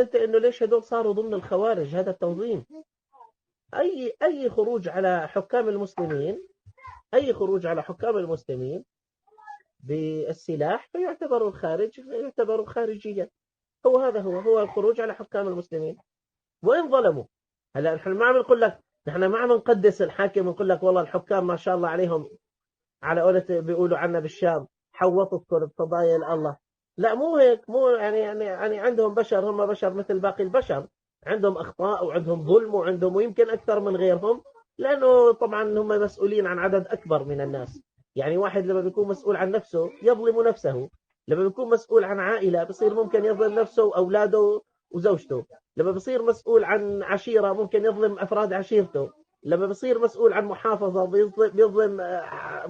أنت إنه ليش هدول صاروا ضمن الخوارج؟ هذا التنظيم. أي خروج على حكام المسلمين، أي خروج على حكام المسلمين بالسلاح فيعتبر الخارج، يعتبر خارجيا. هو الخروج على حكام المسلمين وإن ظلموا. هلا نحن ما عم نقول لك، نحن ما عم نقدس الحاكم ونقول لك والله الحكام ما شاء الله عليهم، على قولة بيقولوا عنا بالشام حوطتكم بفضايل الله. لا مو هيك، مو يعني عندهم بشر، هم بشر مثل باقي البشر، عندهم أخطاء وعندهم ظلم وعندهم ويمكن أكثر من غيرهم، لأنه طبعا هم مسؤولين عن عدد أكبر من الناس. يعني واحد لما بيكون مسؤول عن نفسه يظلم نفسه، لما بيكون مسؤول عن عائلة بصير ممكن يظلم نفسه وأولاده وزوجته، لما بصير مسؤول عن عشيرة ممكن يظلم أفراد عشيرته، لما بصير مسؤول عن محافظة بيظلم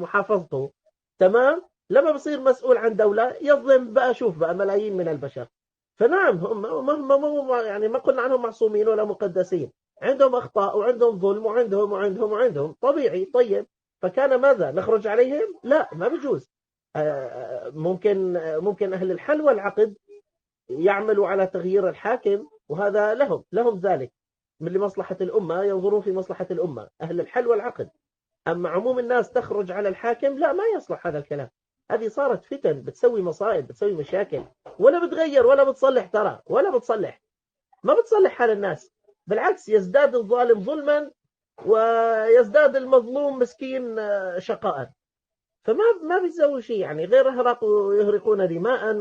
محافظته. تمام. لما بصير مسؤول عن دولة يظلم بقى، شوف بقى ملايين من البشر. فنعم هم يعني ما قلنا عنهم معصومين ولا مقدسين، عندهم أخطاء وعندهم ظلم وعندهم طبيعي. طيب فكان ماذا نخرج عليهم؟ لا ما بيجوز. ممكن أهل الحل والعقد يعملوا على تغيير الحاكم، وهذا لهم ذلك من لمصلحة الأمة، ينظرون في مصلحة الأمة أهل الحل والعقد. أما عموم الناس تخرج على الحاكم لا، ما يصلح هذا الكلام. هذه صارت فتن بتسوي مصائب، بتسوي مشاكل، ولا بتغير ولا بتصلح، ترى ولا بتصلح، ما بتصلح حال الناس. بالعكس يزداد الظالم ظلما ويزداد المظلوم مسكين شقاء. فما بيسوي شيء يعني غير يهرقون دماء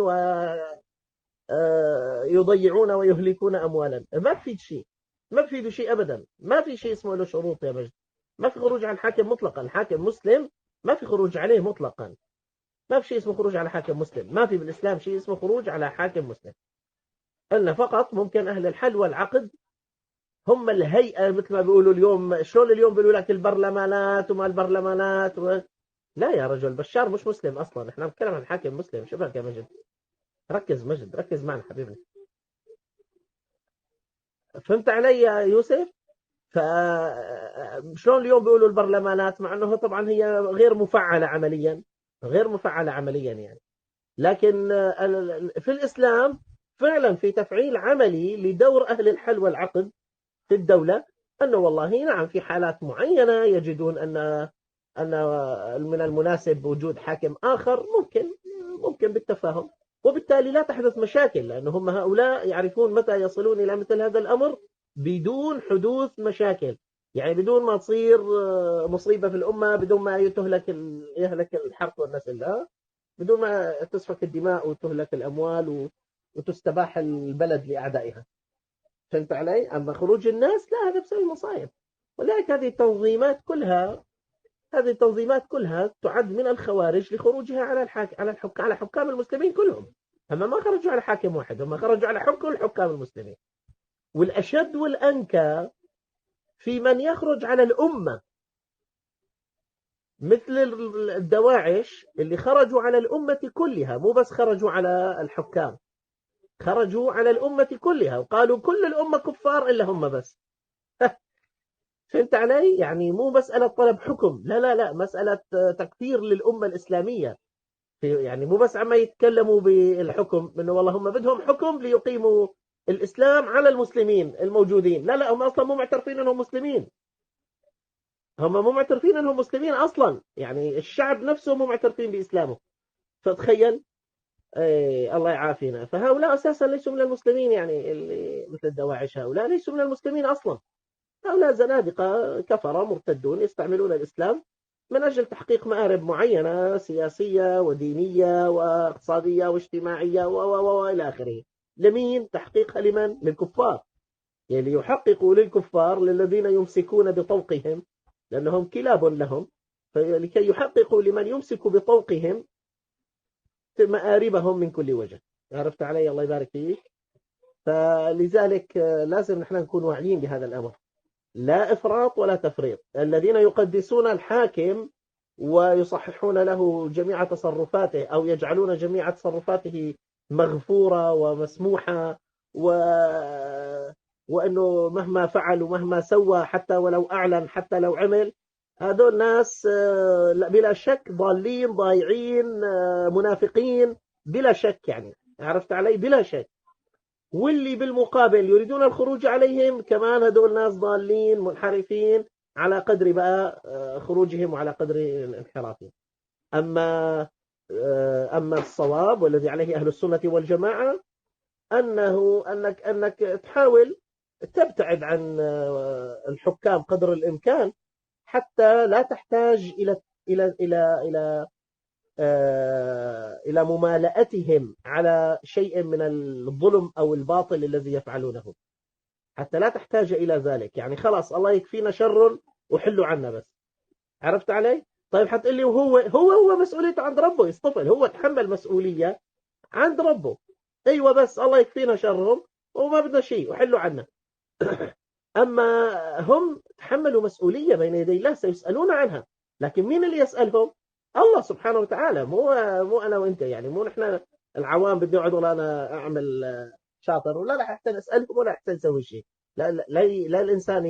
ويضيعون ويهلكون أموالا. ما بفيد شيء، ما بفيد شيء أبدا. ما في شيء اسمه له شروط يا مجد. ما في خروج على الحاكم مطلقا. الحاكم مسلم ما في خروج عليه مطلقا. ما في شيء اسمه خروج على حاكم مسلم، ما في بالإسلام شيء اسمه خروج على حاكم مسلم. قلنا فقط ممكن أهل الحل والعقد هم الهيئة، مثل ما بيقولوا اليوم، شلون اليوم بيقولوا لك البرلمانات وما البرلمانات لا يا رجل، بشار مش مسلم أصلا، احنا بنتكلم عن حاكم مسلم. شو بك يا مجد؟ ركز مجد، ركز معنا حبيبنا. فهمت علي يا يوسف؟ فشلون اليوم بيقولوا البرلمانات، مع انه طبعا هي غير مفعلة عمليا، غير مفعلة عمليا يعني. لكن في الإسلام فعلا في تفعيل عملي لدور أهل الحل والعقد في الدولة، أنه والله نعم في حالات معينة يجدون أن من المناسب وجود حاكم آخر، ممكن بالتفاهم، وبالتالي لا تحدث مشاكل، لأنهم هؤلاء يعرفون متى يصلون إلى مثل هذا الأمر بدون حدوث مشاكل. يعني بدون ما تصير مصيبة في الأمة، بدون ما يهلك الحرث والنسل، لا، بدون ما تسفك الدماء وتهلك الأموال وتستباح البلد لأعدائها. فهمت علي؟ أما خروج الناس لا، هذا بسبب مصايب. ولذلك هذه التنظيمات كلها تعد من الخوارج لخروجها على حكام المسلمين كلهم. هم ما خرجوا على حاكم واحد، هم خرجوا على حكم الحكام المسلمين. والأشد والأنكى في من يخرج على الأمة، مثل الدواعش اللي خرجوا على الأمة كلها، مو بس خرجوا على الحكام، خرجوا على الأمة كلها وقالوا كل الأمة كفار إلا هم بس. فهمت علي؟ يعني مو مسألة طلب حكم، لا، مسألة تكفير للأمة الإسلامية. يعني مو بس عم يتكلموا بالحكم انه والله هم بدهم حكم ليقيموا الإسلام على المسلمين الموجودين، لا هم أصلا مو معترفين أنهم مسلمين. هم مو معترفين أنهم مسلمين أصلا، يعني الشعب نفسه مو معترفين بإسلامه. فتخيل. الله يعافينا. فهؤلاء أساسا ليسوا من المسلمين، يعني اللي مثل الدواعش هؤلاء ليسوا من المسلمين أصلا. هؤلاء زنادقة كفرة مرتدون يستعملون الإسلام من أجل تحقيق مآرب معينة سياسية ودينية واقتصادية واجتماعية وإلى آخره. لمين تحقيقها؟ لمن؟ للكفار. يعني يحققوا للكفار، للذين يمسكون بطوقهم، لأنهم كلاب لهم، فلكي يحققوا لمن يمسك بطوقهم مآربهم من كل وجه. عرفت علي؟ الله يبارك فيك. فلذلك لازم نحن نكون واعيين بهذا الأمر، لا إفراط ولا تفريط. الذين يقدسون الحاكم ويصححون له جميع تصرفاته أو يجعلون جميع تصرفاته مغفورة ومسموحة وأنه مهما فعل ومهما سوى حتى ولو أعلن حتى لو عمل، هذول ناس بلا شك ضالين ضايعين منافقين بلا شك. يعني عرفت علي؟ بلا شك. واللي بالمقابل يريدون الخروج عليهم كمان هذول ناس ضالين منحرفين على قدر بقى خروجهم وعلى قدر انحرافهم. أما الصواب والذي عليه أهل السنة والجماعة أنك تحاول تبتعد عن الحكام قدر الإمكان حتى لا تحتاج إلى ممالأتهم على شيء من الظلم أو الباطل الذي يفعلونه، حتى لا تحتاج إلى ذلك. يعني خلاص الله يكفينا شر وحلوا عنا بس. عرفت علي؟ طيب حتقول لي هو مسؤوليته عند ربه، يصطفل، هو تحمل مسؤولية عند ربه. أيوة بس الله يكفينا شرهم وما بدنا شيء وحلوا عنا. أما هم تحملوا مسؤولية بين يدي الله سيسألون عنها، لكن مين اللي يسألهم؟ الله سبحانه وتعالى، مو أنا وإنت. يعني مو نحن العوام بدي أقعد ولا أنا أعمل شاطر ولا لا أحسن أسألهم ولا أحسن أسوي شيء. لا الإنسان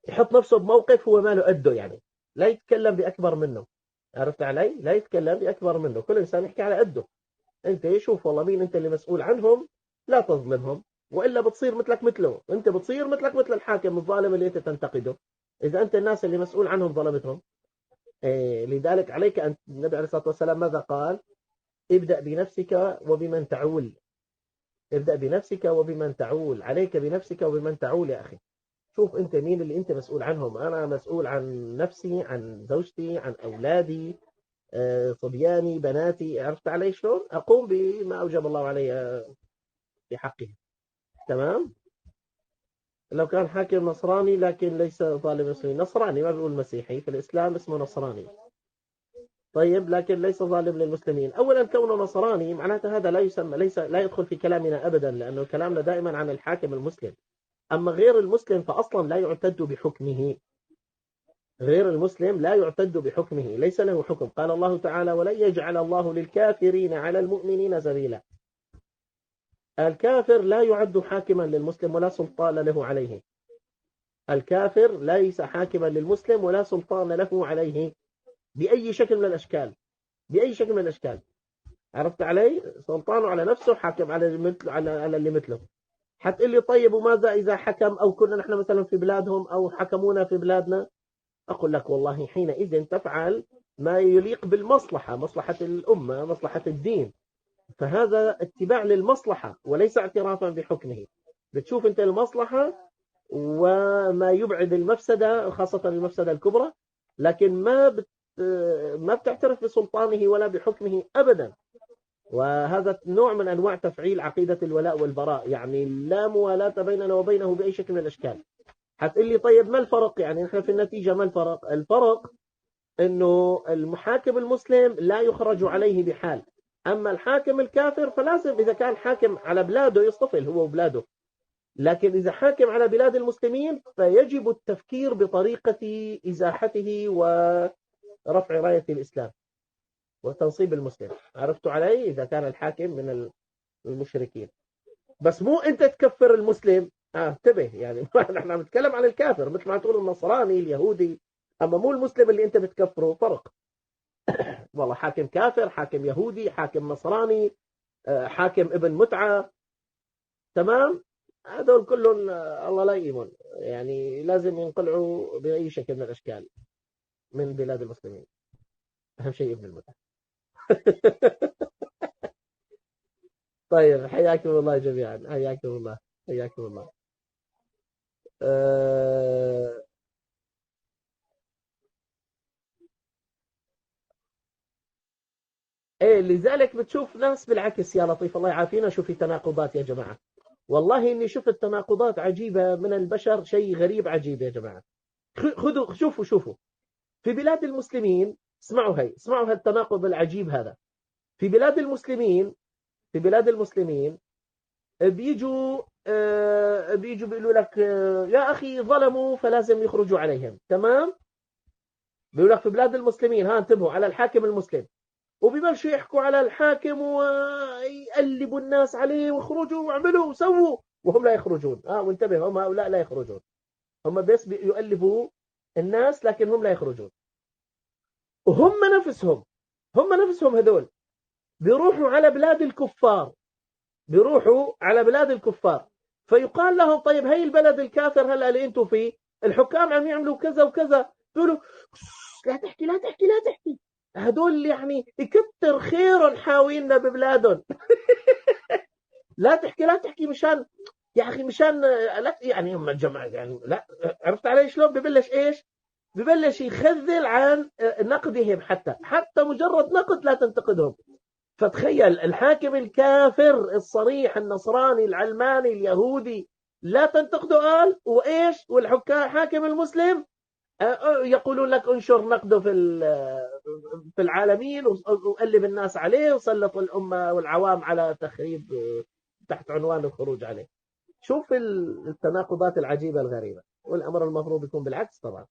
يحط نفسه بموقف هو ما له قده، يعني لا يتكلم بأكبر منه. عرفت علي؟ لا يتكلم بأكبر منه، كل إنسان يحكي على قده. أنت يشوف والله مين أنت اللي مسؤول عنهم، لا تظلمهم، وإلا بتصير مثلك مثله. أنت بتصير مثلك مثل الحاكم الظالم اللي أنت تنتقده إذا أنت الناس اللي مسؤول عنهم ظلمتهم. لذلك عليك أن النبي عليه الصلاة والسلام ماذا قال؟ ابدأ بنفسك وبمن تعول. ابدأ بنفسك وبمن تعول، عليك بنفسك وبمن تعول يا أخي. شوف أنت مين اللي أنت مسؤول عنهم. أنا مسؤول عن نفسي، عن زوجتي، عن أولادي، صبياني، بناتي. عرفت علي شلون؟ أقوم بما أوجب الله علي في حقه. تمام. لو كان حاكم نصراني لكن ليس ظالم مسلم، نصراني ما بيقول مسيحي، في الإسلام اسمه نصراني، طيب، لكن ليس ظالم للمسلمين. أولا كونه نصراني معناته هذا لا يسمى، لا يدخل في كلامنا أبدا، لأنه كلامنا دائما عن الحاكم المسلم. أما غير المسلم فأصلا لا يعتد بحكمه. غير المسلم لا يعتد بحكمه، ليس له حكم. قال الله تعالى: ولن يجعل الله للكافرين على المؤمنين سبيلا. الكافر لا يعد حاكما للمسلم ولا سلطان له عليه. الكافر ليس حاكما للمسلم ولا سلطان له عليه بأي شكل من الأشكال. بأي شكل من الأشكال. عرفت علي؟ سلطانه على نفسه، حاكم على اللي مثله. حتقول لي طيب وماذا إذا حكم أو كنا نحن مثلا في بلادهم أو حكمونا في بلادنا؟ أقول لك والله حينئذ تفعل ما يليق بالمصلحة، مصلحة الأمة، مصلحة الدين. فهذا اتباع للمصلحة وليس اعترافا بحكمه. بتشوف أنت المصلحة وما يبعد المفسدة، خاصة المفسدة الكبرى، لكن ما بتعترف بسلطانه ولا بحكمه أبدا. وهذا نوع من أنواع تفعيل عقيدة الولاء والبراء، يعني لا موالاة بيننا وبينه بأي شكل من الأشكال. هتقول لي طيب ما الفرق؟ يعني نحن في النتيجة ما الفرق؟ الفرق أنه المحاكم المسلم لا يخرج عليه بحال، أما الحاكم الكافر فلازم إذا كان حاكم على بلاده يصطفل هو وبلاده، لكن إذا حاكم على بلاد المسلمين فيجب التفكير بطريقة إزاحته ورفع راية الإسلام وتنصيب المسلم. عرفتوا علي؟ إذا كان الحاكم من المشركين. بس مو أنت تكفر المسلم، انتبه، يعني نحن بنتكلم عن الكافر مثل ما تقول النصراني اليهودي، أما مو المسلم اللي أنت بتكفره. فرق. والله حاكم كافر، حاكم يهودي، حاكم نصراني، حاكم ابن متعة، تمام، هذول كلهم الله لا يؤمن، يعني لازم ينقلعوا بأي شكل من الأشكال من بلاد المسلمين. أهم شيء ابن المتعة. طيب حياكم الله جميعا، حياكم الله، حياكم الله. أه... ايه لذلك بتشوف ناس بالعكس يا لطيف الله يعافينا. شوفي تناقضات يا جماعة، والله إني شفت تناقضات عجيبة من البشر، شيء غريب عجيب يا جماعة. خذوا شوفوا في بلاد المسلمين، اسمعوا هالتناقض العجيب هذا. في بلاد المسلمين، بيجوا بيقولوا لك يا أخي ظلموا فلازم يخرجوا عليهم، تمام. بيقول لك في بلاد المسلمين، انتبهوا على الحاكم المسلم، وبيبلشوا يحكوا على الحاكم ويقلبوا الناس عليه ويخرجوا واعملوا وسووا وهم لا يخرجون. وانتبه، هم هؤلاء لا يخرجون، هم بس يؤلفوا الناس لكن هم لا يخرجون. وهم نفسهم هذول بيروحوا على بلاد الكفار بيروحوا على بلاد الكفار، فيقال لهم طيب هي البلد الكافر هلا اللي انتم فيه الحكام عم يعملوا كذا وكذا، بيقولوا لا تحكي لا تحكي لا تحكي، هدول يعني يكتر خيرهم حاوينا ببلادهم. لا تحكي لا تحكي مشان يا اخي مشان لا يعني هم الجماعه يعني لا. عرفت علي شلون ببلش ايش؟ ببلش يخذل عن نقدهم، حتى مجرد نقد لا تنتقدهم. فتخيل الحاكم الكافر الصريح النصراني العلماني اليهودي لا تنتقده قال وايش، والحكام حاكم المسلم يقولون لك انشر نقده في العالمين وقلب الناس عليه وسلط الامه والعوام على تخريب تحت عنوان الخروج عليه. شوف التناقضات العجيبه الغريبه، والامر المفروض يكون بالعكس طبعا.